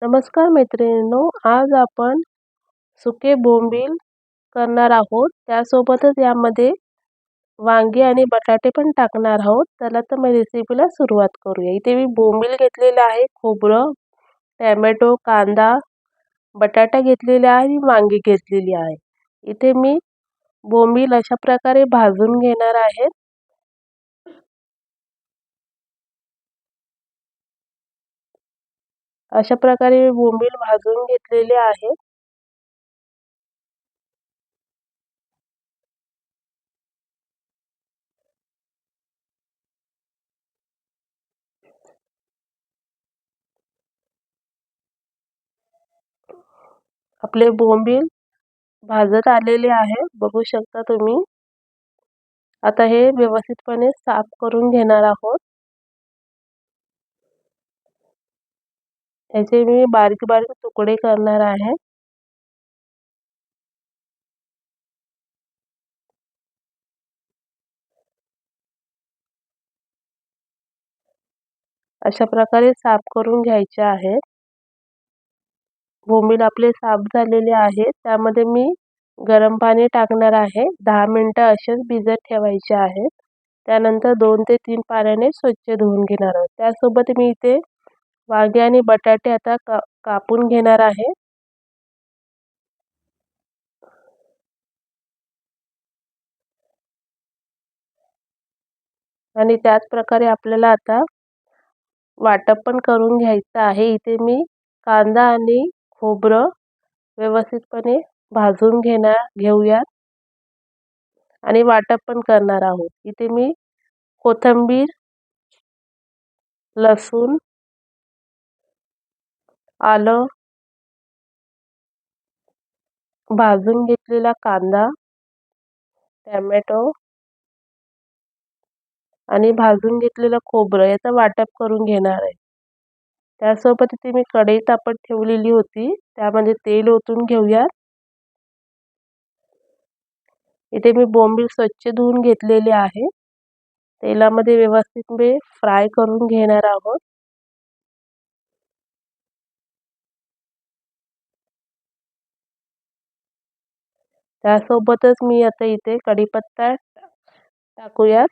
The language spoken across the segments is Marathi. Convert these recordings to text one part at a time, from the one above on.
नमस्कार मैत्रिणींनो, आज आपण सुके बोंबील करणार आहोत। त्यासोबतच यामध्ये वांगी आणि बटाटे पण टाकणार आहोत। चला तर मग रेसिपीला सुरुवात करूया। इथे मी बोंबील घेतलेले आहे, खोबरं, टोमॅटो, कांदा, बटाटा घेतलेले आहे आणि वांगी घेतलेली आहे। इथे मी बोंबील अशा प्रकारे भाजून घेणार आहे। अशा प्रकारे बोंबील भाजून घेतलेले आहे। आपले बोंबील भाजत आलेले आहे, बघू शकता तुम्ही। आता हे व्यवस्थितपणे साफ करून घेणार आहोत। याचे मी बारीक बारीक तुकडे करणार आहे। अशा प्रकारे साफ करून घ्यायचे आहेत। बोंबील आपले साफ झालेले आहेत। त्यामध्ये मी गरम पाणी टाकणार आहे। 10 मिनिटे असेच भिजत ठेवायचे आहेत। त्यानंतर 2 ते 3 पाण्याने स्वच्छ धुवून घेणार आहोत। त्यासोबत मी इथे वांगे आणि बटाटे आता कापून घेणार आहे। आणि त्याच प्रकारे आपल्याला आता वाटप पण करून घ्यायचं आहे। इथे मी कांदा आणि खोबरं व्यवस्थितपणे भाजून घेऊयात आणि वाटप पण करणार आहोत। इथे मी कोथिंबीर, लसूण, आलं, भाजून घेतलेला कांदा, टोमॅटो आणि भाजून घेतलेलं खोबरं याचं वाटप करून घेणार आहे। त्यासोबत इथे मी कढई तापत ठेवलेली होती, त्यामध्ये तेल ओतून घेऊया। इथे मी बोंबील स्वच्छ धुवून घेतलेले आहे। तेलामध्ये व्यवस्थित फ्राय करून घेणार आहोत। त्यासोबतच मी आता इथे कढीपत्ता टाकूयात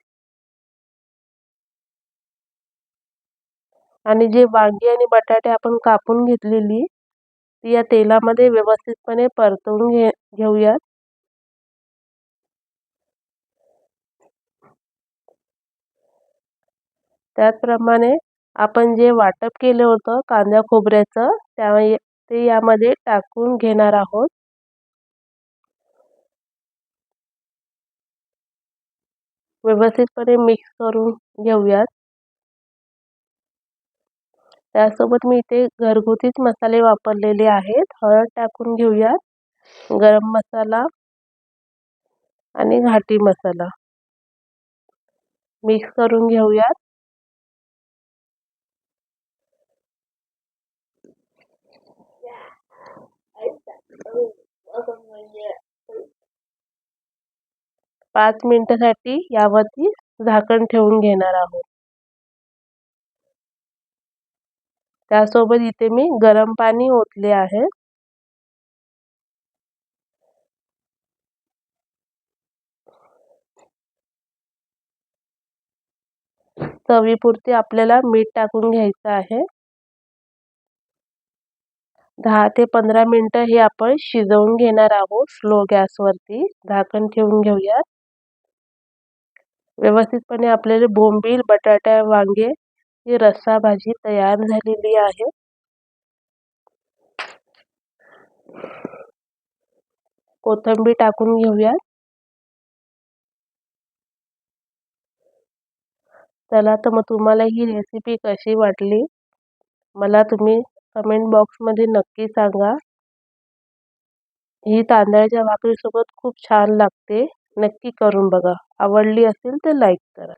आणि जे वांगी आणि बटाटे आपण कापून घेतलेली ती या तेलामध्ये व्यवस्थितपणे परतवून घेऊयात। त्याचप्रमाणे आपण जे वाटप केलं होतं कांदा खोबऱ्याचं ते यामध्ये टाकून घेणार आहोत। व्यवस्थितपणे मिक्स करून घेऊयात। त्यासोबत मी इथे घरगुतीच मसाले वापरलेले आहेत। हळद टाकून घेऊयात, गरम मसाला आणि घाटी मसाला मिक्स करून घेऊयात। पाच मिनिटांसाठी यावरती झाकण ठेवून घेणार आहोत। त्यासोबत इथे मी गरम पाणी ओतले आहे। चवीपुरते आपल्याला मीठ टाकून घ्यायचं आहे। 10 ते 15 मिनिटं हे आपण शिजवून घेणार आहोत स्लो गॅसवरती। झाकण ठेवून घेऊयात। व्यवस्थितपणे आपल्याला बोंबील, बटाटा, वांगे ही रस्सा भाजी तयार झालेली आहे। कोथिंबीर टाकून घेऊयात। चला तर मग तुम्हाला ही रेसिपी कशी वाटली मला तुम्ही कमेंट बॉक्समध्ये नक्की सांगा। ही तांदळाच्या भाकरीसोबत खूप छान लागते, नक्की करून बघा। आवडली असेल तर लाईक करा।